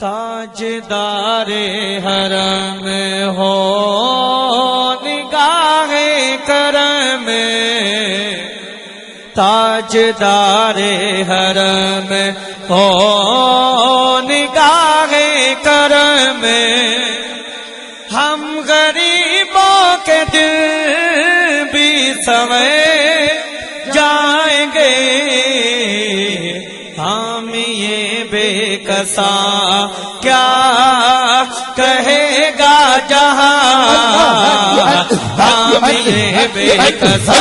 تاجدار حرم ہو نگاہ کرم، تاجدار حرم ہو نگاہ کرم، ہم غریبوں کے دل بھی سنوے جائیں گے، ہم یہ بے کسا کیا کہے گا جہاں، ہم یہ بے کسا،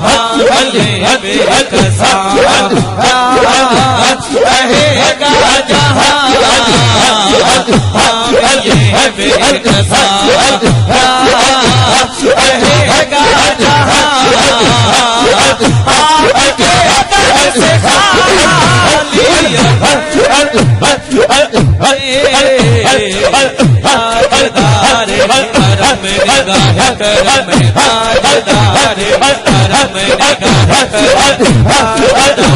ہم یہ بے کسا کیا کہے گا جہاں، ہم یہ بے کسا کیا کہے گا جہاں، آپ کے در سے خالی تاجدار حرم نگاہ کرم، تاجدار حرم نگاہ کرم، تاجدار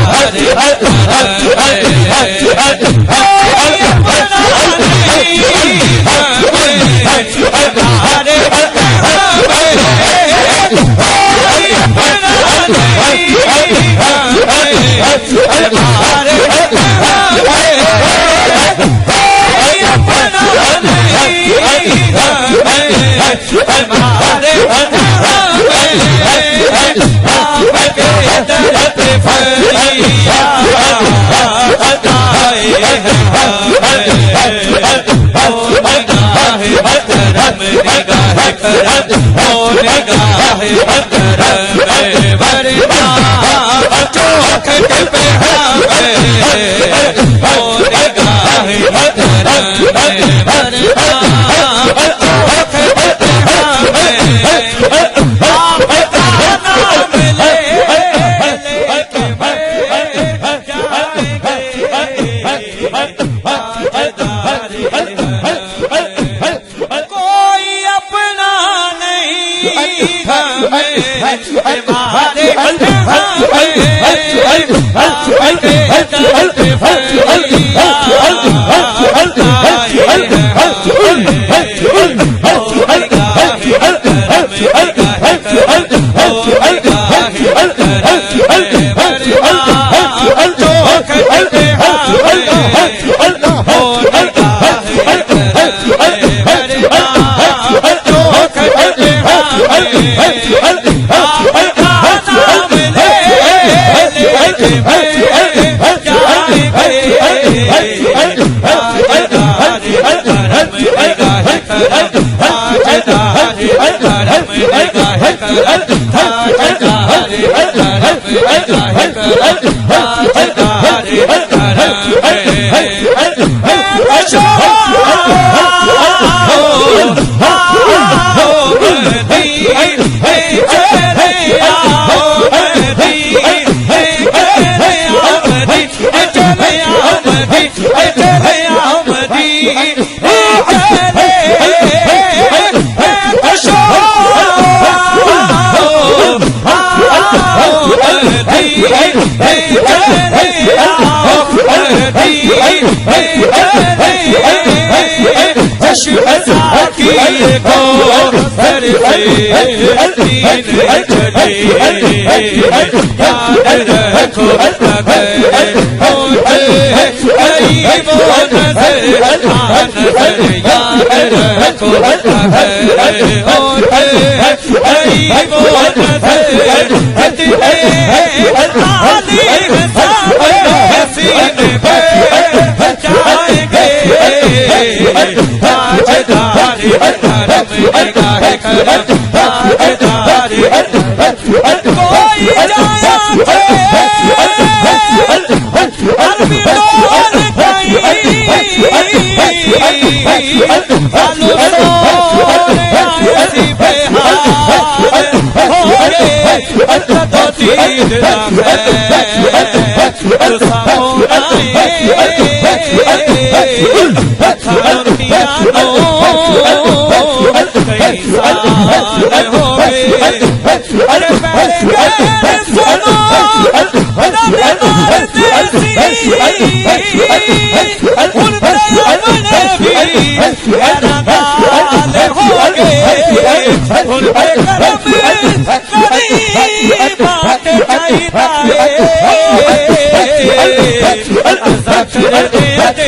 زخر دے چٹے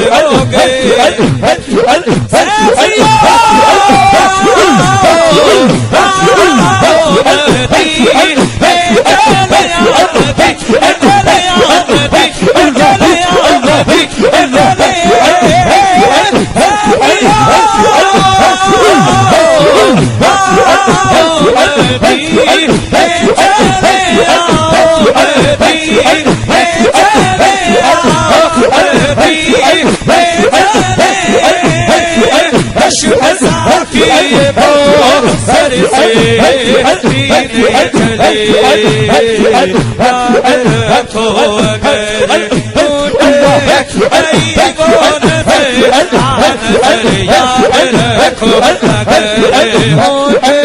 بال ہو گئے سیفیوں سر سے سینے چلے یاد رکھو اگر ٹوٹے غریبوں نظر یاد رکھو اگر ٹوٹے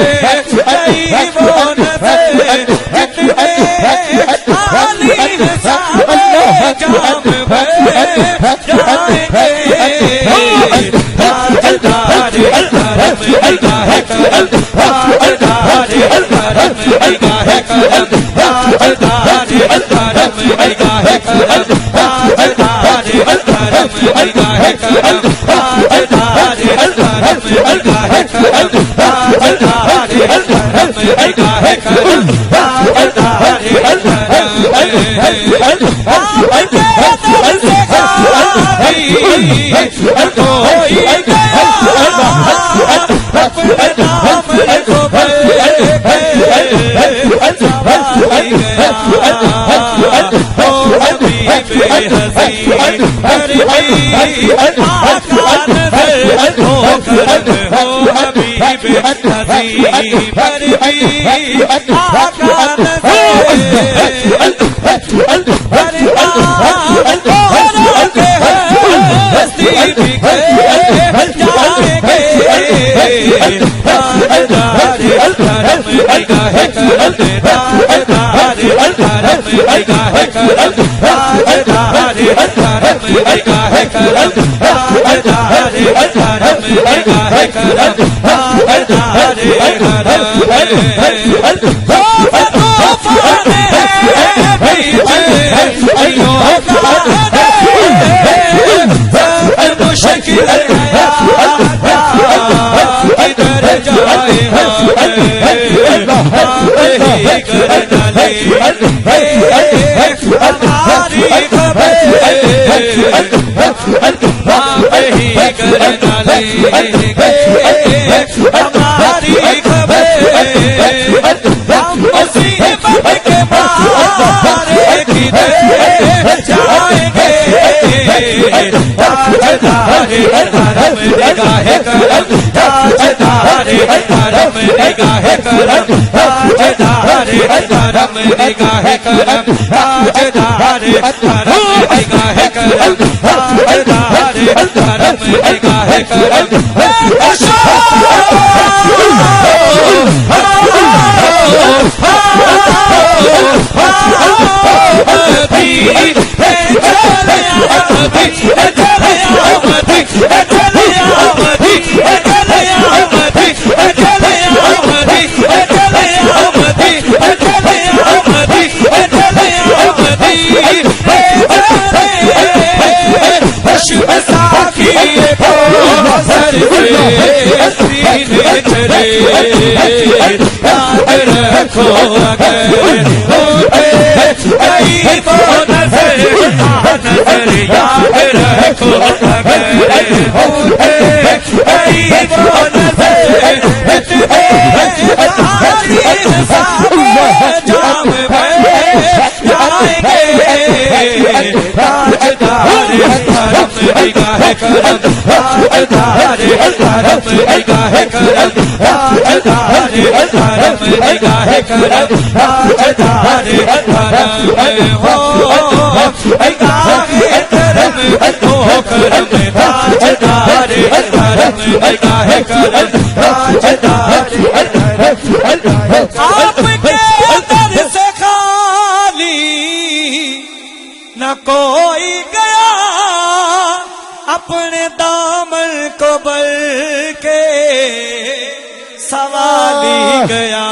غریبوں نظر کتنے خالی سارے جام بھر جائیں گے تاجدار کرم نگاہ کرم تاجدار کرم نگاہ کرم تاجدار کرم نگاہ کرم تاجدار کرم نگاہ کرم تاجدار کرم نگاہ کرم تاجدار کرم نگاہ کرم تاجدار کوئی گیا اپنے نام کو سواری گیا تو حبیب حسین پر بھی آقا نظر ہو کرم ہو حبیب حسین پر بھی آقا نظر تاجدار کرم نگاہ کرم تاجدار کرم نگاہ کرم تاجدار کرم نگاہ کرم تاجدار کرم نگاہ کرم تاجدار مشکل کدھر جائے ہماری خبر ہی کرنا لے گے ہماری خبر ہم مصیبت کے مارے کدھر جائیں گے تاجدار کرم نگاہ کرم تاجدار کرم نگاہ کرم تاجدار کرم نگاہ کرم تاجدار کرم نگاہ کرم تاجدار کرم نگاہ کرم سینے چلے یاد رکھو اگر ٹوٹے غریبوں نظر نظر یاد رکھو اگر ٹوٹے غریبوں نظر کتنے خالی سارے جام بھر جائیں گے تاجدار کرم نگاہ کرم تاجدار کرم نگاہ کرم تاجدار کرم نگاہ کرم تاجدار کرم ہو نگاہ کرم ہو کرم تاجدار کرم نگاہ کرم تاجدار آپ کے در سے خالی نہ کوئی گیا اپنے دامن کو بلکہ سوالی گیا